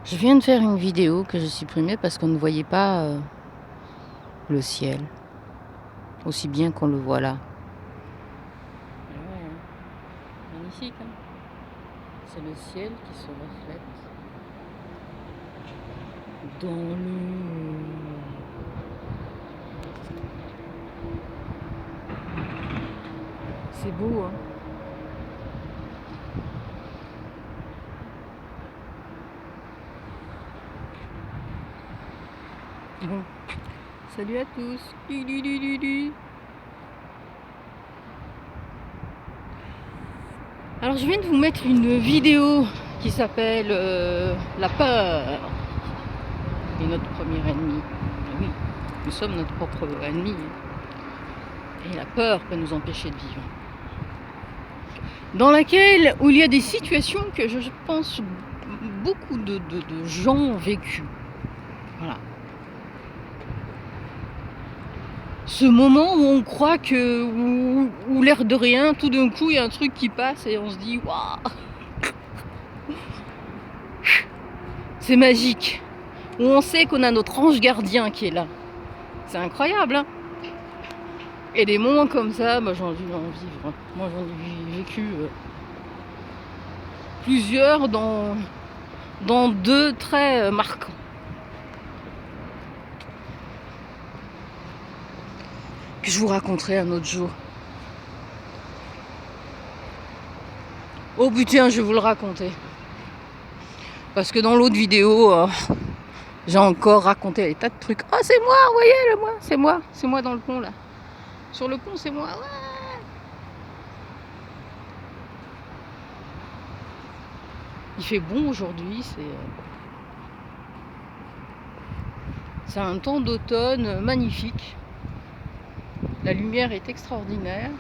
Je viens de faire une vidéo que j'ai supprimée parce qu'on ne voyait pas le ciel aussi bien qu'on le voit là. Et ouais, hein. Magnifique, hein. C'est le ciel qui se reflète dans le... C'est beau, hein. Bon, salut à tous. Alors je viens de vous mettre une vidéo qui s'appelle La peur est notre premier ennemi. Oui, nous sommes notre propre ennemi. Et la peur peut nous empêcher de vivre. Dans laquelle, où il y a des situations que je pense beaucoup de gens ont vécues. Voilà. Ce moment où on croit que, où l'air de rien, tout d'un coup, il y a un truc qui passe et on se dit waouh, c'est magique. Où on sait qu'on a notre ange gardien qui est là. C'est incroyable, hein. Et des moments comme ça, bah, j'en ai envie en vivre. Moi, j'en ai vécu plusieurs dans deux traits marquants. Que je vous raconterai un autre jour. Oh putain, je vais vous le raconter. Parce que dans l'autre vidéo, j'ai encore raconté des tas de trucs. Ah, c'est moi, voyez-le, moi, c'est moi dans le pont là. Sur le pont, c'est moi, ouais. Il fait bon aujourd'hui, c'est un temps d'automne magnifique. La lumière est extraordinaire.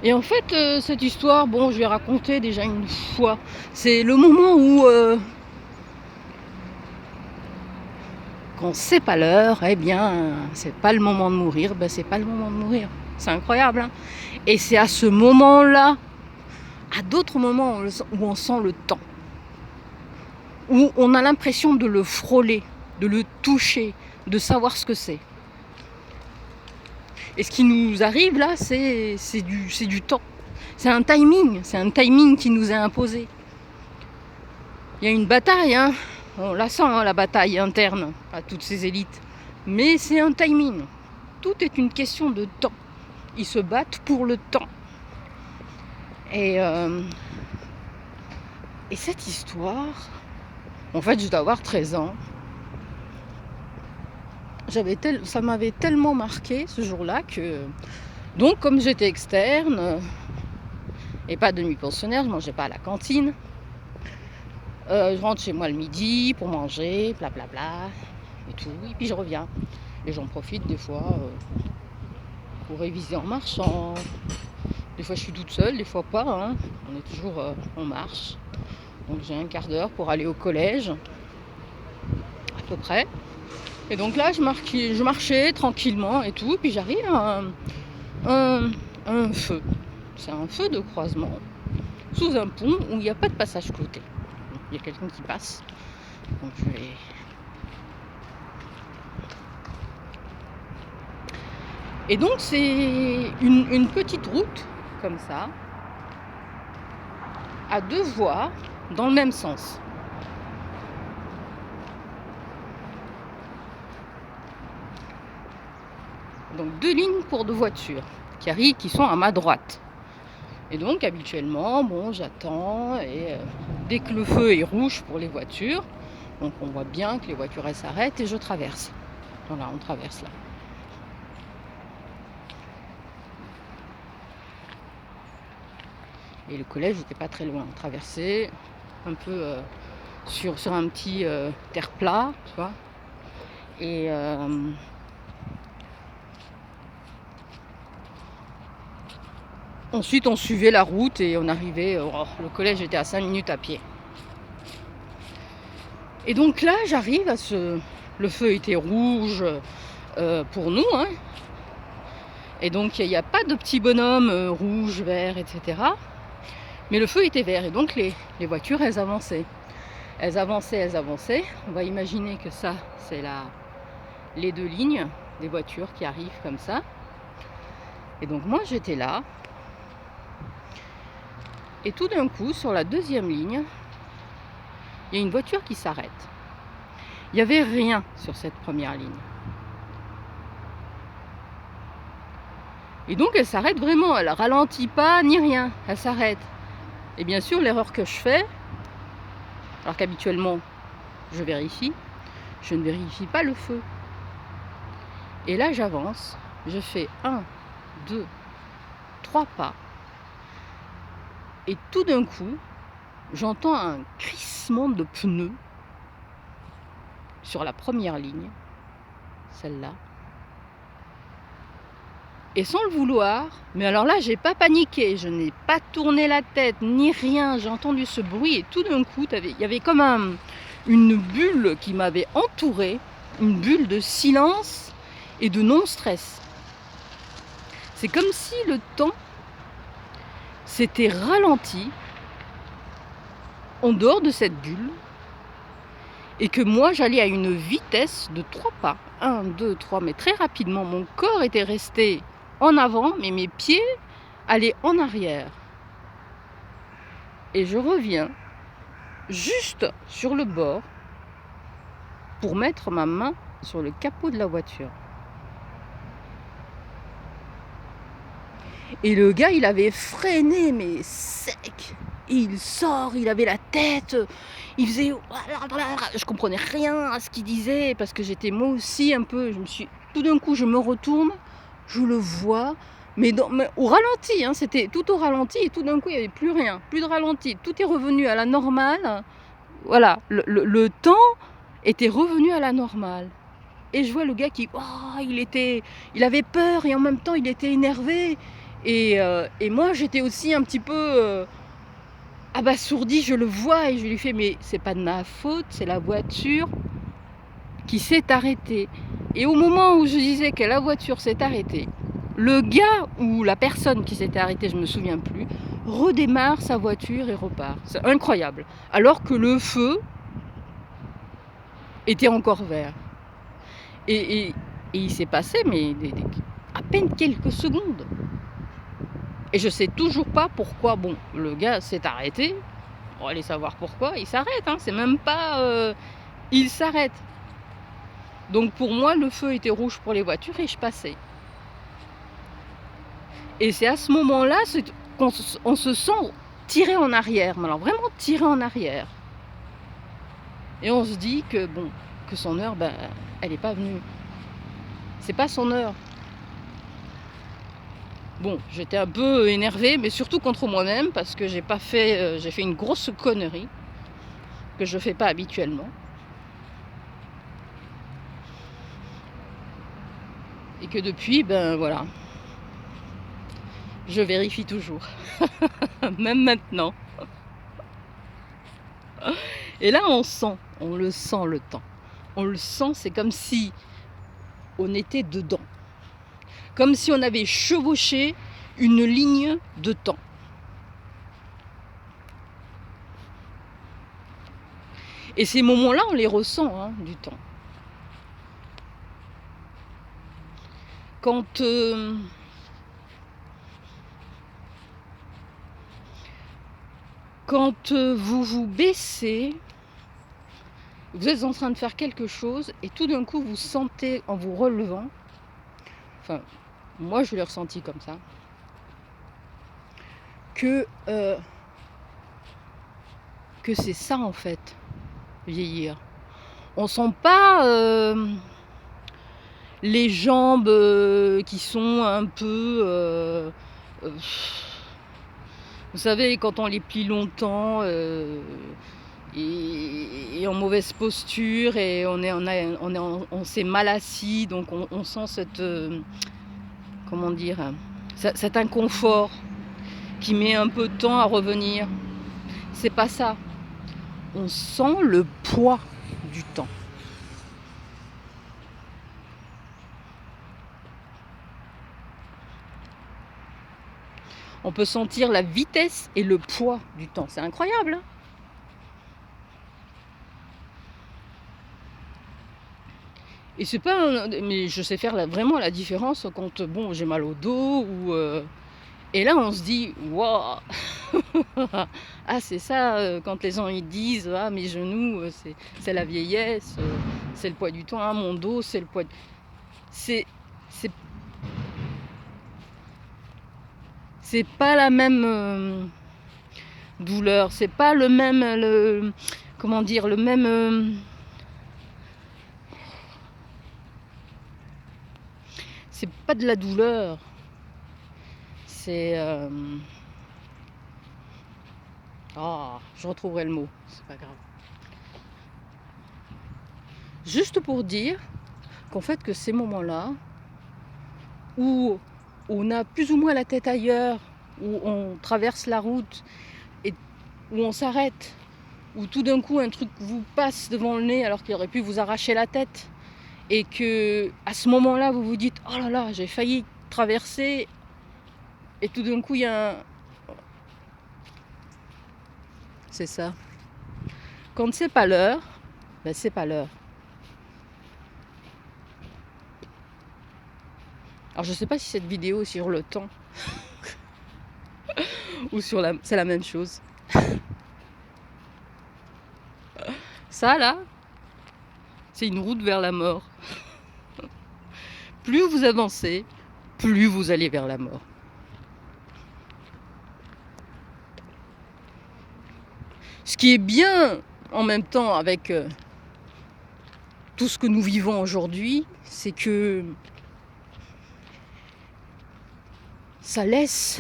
Et en fait, cette histoire, bon, je l'ai racontée déjà une fois. C'est le moment où, quand c'est pas l'heure, eh bien, c'est pas le moment de mourir, ben c'est pas le moment de mourir. C'est incroyable, hein. Et c'est à ce moment-là, à d'autres moments où on sent le temps, où on a l'impression de le frôler, de le toucher, de savoir ce que c'est. Et ce qui nous arrive là, c'est du temps. C'est un timing qui nous est imposé. Il y a une bataille, hein. On la sent, hein, la bataille interne à toutes ces élites. Mais c'est un timing. Tout est une question de temps. Ils se battent pour le temps. Et cette histoire, en fait, je dois avoir 13 ans. Ça m'avait tellement marqué ce jour-là que... Donc, comme j'étais externe et pas demi-pensionnaire, je mangeais pas à la cantine. Je rentre chez moi le midi pour manger, blablabla, et tout. Et puis je reviens. Et j'en profite des fois pour réviser en marchant. Des fois je suis toute seule, des fois pas, hein. On est toujours en marche. Donc j'ai un quart d'heure pour aller au collège, à peu près. Et donc là je marchais tranquillement et tout. Puis j'arrive à un feu. C'est un feu de croisement sous un pont où il n'y a pas de passage clouté. Il y a quelqu'un qui passe. Donc je vais... Et donc c'est une petite route comme ça, à deux voies dans le même sens. Donc deux lignes pour deux voitures qui sont à ma droite. Et donc habituellement, bon, j'attends et dès que le feu est rouge pour les voitures, donc on voit bien que les voitures elles s'arrêtent et je traverse. Voilà, on traverse là. Et le collège n'était pas très loin. On traversait un peu sur un petit terre plat, tu vois. Et ensuite on suivait la route et on arrivait, le collège était à 5 minutes à pied. Et donc là j'arrive à le feu était rouge pour nous, hein. Et donc il n'y a pas de petits bonhommes rouge, vert, etc. Mais le feu était vert et donc les voitures, elles avançaient. Elles avançaient, elles avançaient. On va imaginer que ça, c'est les deux lignes des voitures qui arrivent comme ça. Et donc moi, j'étais là. Et tout d'un coup, sur la deuxième ligne, il y a une voiture qui s'arrête. Il n'y avait rien sur cette première ligne. Et donc elle s'arrête vraiment, elle ralentit pas ni rien, elle s'arrête. Et bien sûr, l'erreur que je fais, alors qu'habituellement je vérifie, je ne vérifie pas le feu. Et là j'avance, je fais 1, 2, 3 pas. Et tout d'un coup, j'entends un crissement de pneus sur la première ligne, celle-là. Et sans le vouloir, mais alors là, j'ai pas paniqué, je n'ai pas tourné la tête, ni rien, j'ai entendu ce bruit et tout d'un coup, il y avait comme une bulle qui m'avait entourée, une bulle de silence et de non-stress. C'est comme si le temps s'était ralenti en dehors de cette bulle et que moi, j'allais à une vitesse de 3 pas. 1, 2, 3, mais très rapidement, mon corps était resté en avant, mais mes pieds allaient en arrière. Et je reviens juste sur le bord pour mettre ma main sur le capot de la voiture. Et le gars, il avait freiné, mais sec. Et il sort, il avait la tête, il faisait... Je comprenais rien à ce qu'il disait, parce que j'étais moi aussi un peu... Tout d'un coup, je me retourne, je le vois, mais au ralenti, hein, c'était tout au ralenti, et tout d'un coup, il n'y avait plus rien, plus de ralenti. Tout est revenu à la normale. Voilà, le temps était revenu à la normale. Et je vois le gars qui, il avait peur et en même temps il était énervé. Et moi j'étais aussi un petit peu abasourdie, je le vois et je lui fais, mais c'est pas de ma faute, c'est la voiture qui s'est arrêtée. Et au moment où je disais que la voiture s'est arrêtée, le gars ou la personne qui s'était arrêtée, je me souviens plus, redémarre sa voiture et repart. C'est incroyable. Alors que le feu était encore vert. Et il s'est passé à peine quelques secondes. Et je sais toujours pas pourquoi. Bon, le gars s'est arrêté. On va aller savoir pourquoi. Il s'arrête, hein. C'est même pas... il s'arrête. Donc pour moi, le feu était rouge pour les voitures et je passais. Et c'est à ce moment-là qu'on se sent tiré en arrière. Mais alors vraiment tiré en arrière. Et on se dit que, bon, que son heure, elle n'est pas venue. C'est pas son heure. Bon, j'étais un peu énervée, mais surtout contre moi-même, parce que j'ai fait une grosse connerie que je fais pas habituellement. Et que depuis, voilà, je vérifie toujours, même maintenant. Et là, on le sent le temps. On le sent, c'est comme si on était dedans. Comme si on avait chevauché une ligne de temps. Et ces moments-là, on les ressent, hein, du temps. Quand vous vous baissez, vous êtes en train de faire quelque chose et tout d'un coup vous sentez en vous relevant, enfin moi je l'ai ressenti comme ça, que c'est ça en fait, vieillir. On sent pas les jambes qui sont un peu... vous savez, quand on les plie longtemps et en mauvaise posture et on s'est mal assis, donc on sent cette... comment dire, cet inconfort qui met un peu de temps à revenir. C'est pas ça. On sent le poids du temps. On peut sentir la vitesse et le poids du temps. C'est incroyable, hein. Et c'est pas mais je sais faire vraiment la différence quand, bon, j'ai mal au dos ou et là on se dit: «Waouh!» Ah c'est ça, quand les gens ils disent: «Ah mes genoux, c'est la vieillesse, c'est le poids du temps. Ah mon dos, c'est le poids d» c'est c'est c'est pas la même, douleur, c'est pas le même, comment dire? Le même, c'est pas de la douleur, c'est, je retrouverai le mot, c'est pas grave. Juste pour dire qu'en fait, que ces moments-là, où on a plus ou moins la tête ailleurs, où on traverse la route et où on s'arrête, où tout d'un coup un truc vous passe devant le nez alors qu'il aurait pu vous arracher la tête, et que à ce moment-là vous vous dites: «Oh là là, j'ai failli traverser», et tout d'un coup il y a un... C'est ça. Quand c'est pas l'heure, ben c'est pas l'heure. Alors je sais pas si cette vidéo est sur le temps ou sur la... C'est la même chose. Ça là, c'est une route vers la mort. Plus vous avancez, plus vous allez vers la mort. Ce qui est bien en même temps avec tout ce que nous vivons aujourd'hui, c'est que ça laisse,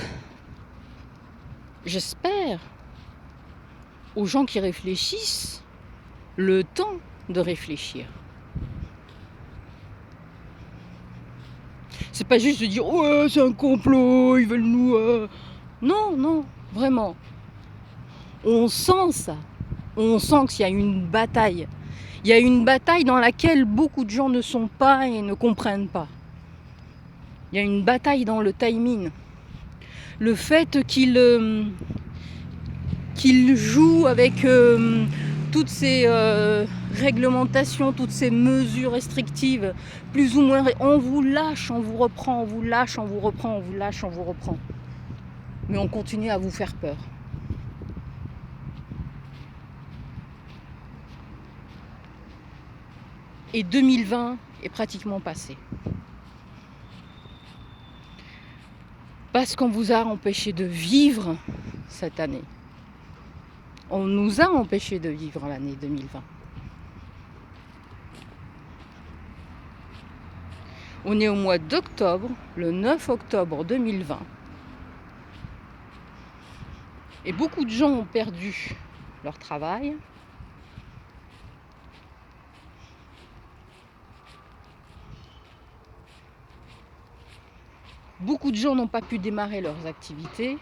j'espère, aux gens qui réfléchissent le temps de réfléchir. C'est pas juste de dire ouais c'est un complot, ils veulent nous... Non, non, vraiment. On sent ça. On sent qu'il y a une bataille. Il y a une bataille dans laquelle beaucoup de gens ne sont pas et ne comprennent pas. Il y a une bataille dans le timing. Le fait qu'ils jouent avec toutes ces réglementations, toutes ces mesures restrictives, plus ou moins, on vous lâche, on vous reprend, on vous lâche, on vous reprend, on vous lâche, on vous reprend. Mais on continue à vous faire peur. Et 2020 est pratiquement passé. Parce qu'on vous a empêché de vivre cette année. On nous a empêché de vivre l'année 2020. On est au mois d'octobre, le 9 octobre 2020. Et beaucoup de gens ont perdu leur travail. Beaucoup de gens n'ont pas pu démarrer leurs activités.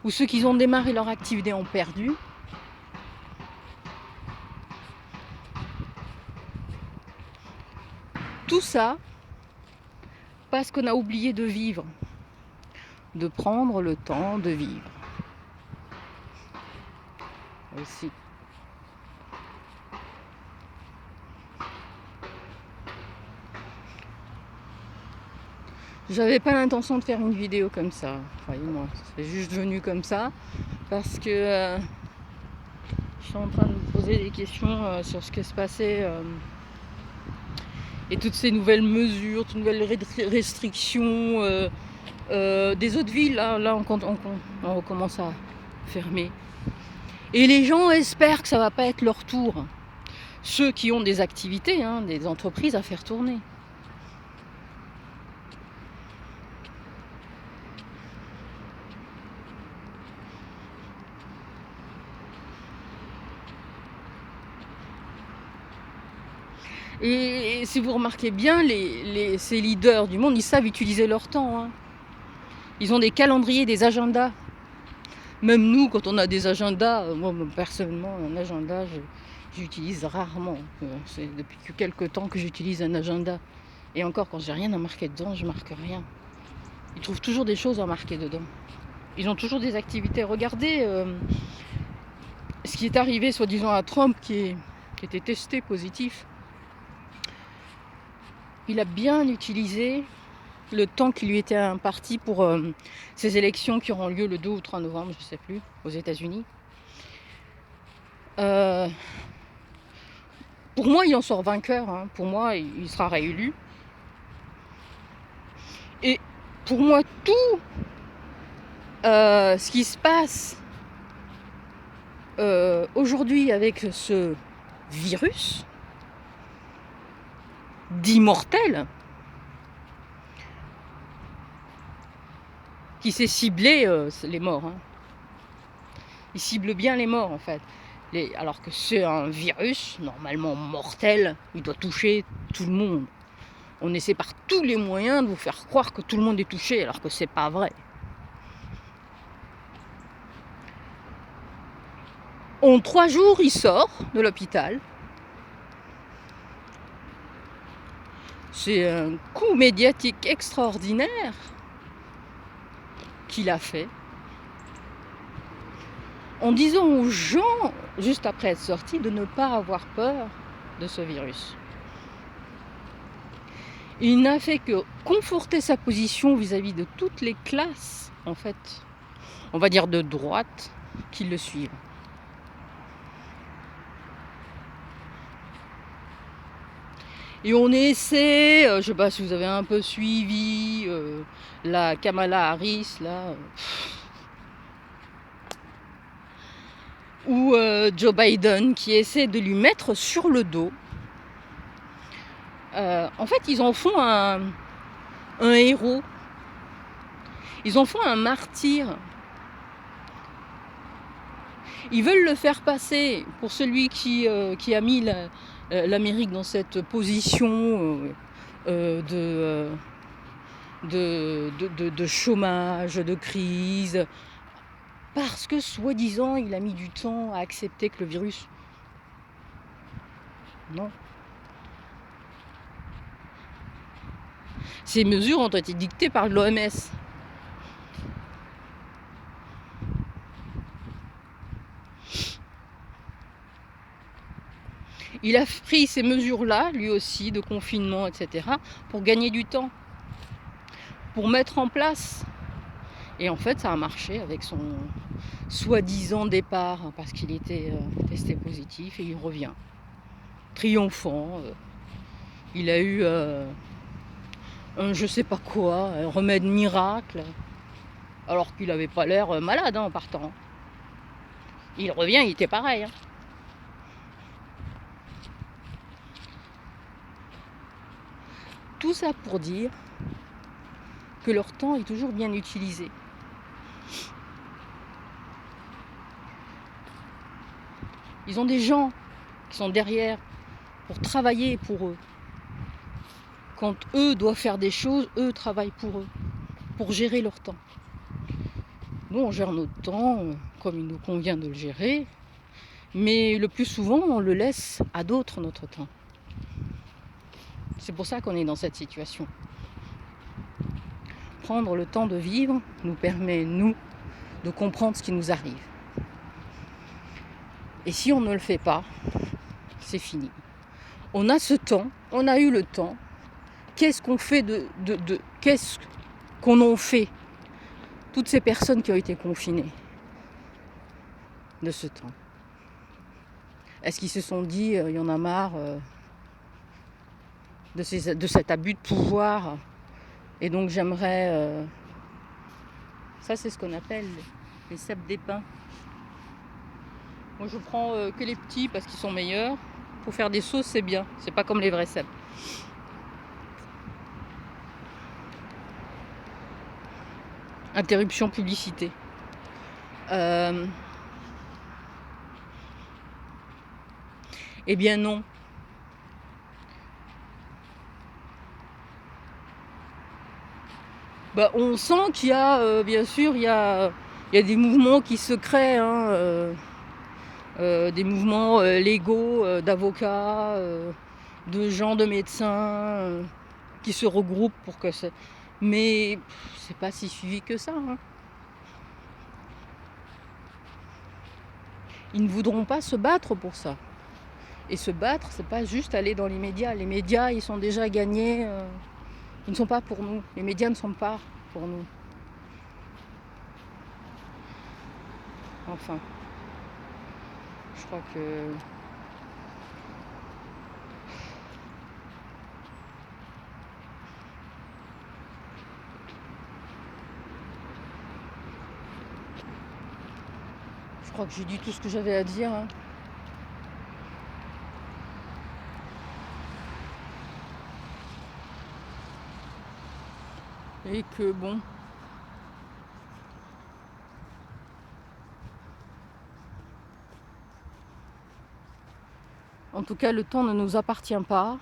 Ou ceux qui ont démarré leur activité ont perdu. Tout ça parce qu'on a oublié de vivre, de prendre le temps de vivre. Aussi. J'avais pas l'intention de faire une vidéo comme ça, croyez-moi. C'est juste venu comme ça parce que je suis en train de me poser des questions sur ce qui se passait et toutes ces nouvelles mesures, toutes nouvelles restrictions des autres villes. Là on recommence à fermer. Et les gens espèrent que ça va pas être leur tour. Ceux qui ont des activités, des entreprises à faire tourner. Et si vous remarquez bien, ces leaders du monde, ils savent utiliser leur temps. Ils ont des calendriers, des agendas. Même nous, quand on a des agendas, moi personnellement, un agenda, j'utilise rarement. C'est depuis quelques temps que j'utilise un agenda. Et encore, quand j'ai rien à marquer dedans, je marque rien. Ils trouvent toujours des choses à marquer dedans. ils ont toujours des activités. Regardez ce qui est arrivé soi-disant à Trump qui était testé positif. Il a bien utilisé le temps qui lui était imparti pour ces élections qui auront lieu le 2 ou 3 novembre, je ne sais plus, aux États-Unis. Pour moi, il en sort vainqueur. Hein. Pour moi, il sera réélu. Et pour moi, tout ce qui se passe aujourd'hui avec ce virus dit mortel, qui s'est ciblé les morts. Hein. Il cible bien les morts en fait. Alors que c'est un virus normalement mortel, il doit toucher tout le monde. On essaie par tous les moyens de vous faire croire que tout le monde est touché, alors que c'est pas vrai. En 3 jours, il sort de l'hôpital. C'est un coup médiatique extraordinaire qu'il a fait, en disant aux gens, juste après être sorti, de ne pas avoir peur de ce virus. Il n'a fait que conforter sa position vis-à-vis de toutes les classes, en fait, on va dire de droite, qui le suivent. Et on essaie, je ne sais pas si vous avez un peu suivi la Kamala Harris, là, ou Joe Biden, qui essaie de lui mettre sur le dos. En fait, ils en font un héros. Ils en font un martyr. Ils veulent le faire passer pour celui qui a mis l'Amérique dans cette position de chômage, de crise, parce que soi-disant il a mis du temps à accepter que le virus... Non. Ces mesures ont été dictées par l'OMS. Il a pris ces mesures-là, lui aussi, de confinement, etc., pour gagner du temps, pour mettre en place. Et en fait, ça a marché avec son soi-disant départ, parce qu'il était testé positif, et il revient. Triomphant. Il a eu un je sais pas quoi, un remède miracle, alors qu'il n'avait pas l'air malade en partant. Il revient, il était pareil. Hein. Tout ça pour dire que leur temps est toujours bien utilisé. Ils ont des gens qui sont derrière pour travailler pour eux. Quand eux doivent faire des choses, eux travaillent pour eux, pour gérer leur temps. Nous, on gère notre temps comme il nous convient de le gérer, mais le plus souvent, on le laisse à d'autres, notre temps. C'est pour ça qu'on est dans cette situation. Prendre le temps de vivre nous permet, nous, de comprendre ce qui nous arrive. Et si on ne le fait pas, c'est fini. On a ce temps, on a eu le temps. Qu'est-ce qu'on fait qu'est-ce qu'on en fait, toutes ces personnes qui ont été confinées de ce temps? Est-ce qu'ils se sont dit, il y en a marre de cet abus de pouvoir, et donc j'aimerais... ça, c'est ce qu'on appelle les cèpes d'épins. Moi, je prends que les petits parce qu'ils sont meilleurs. Pour faire des sauces, c'est bien. C'est pas comme les vrais cèpes. Interruption publicité. Eh bien non. Bah, on sent qu'il y a, bien sûr, il y a des mouvements qui se créent, hein, des mouvements légaux, d'avocats, de gens, de médecins, qui se regroupent pour que ça... Mais c'est pas si suivi que ça. Hein. Ils ne voudront pas se battre pour ça. Et se battre, c'est pas juste aller dans les médias. Les médias, ils sont déjà gagnés. Ils ne sont pas pour nous. Les médias ne sont pas pour nous. Enfin, je crois que... Je crois que j'ai dit tout ce que j'avais à dire. Hein. Et que bon... En tout cas, le temps ne nous appartient pas.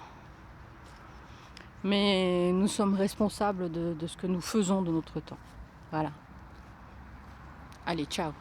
Mais nous sommes responsables de ce que nous faisons de notre temps. Voilà. Allez, ciao.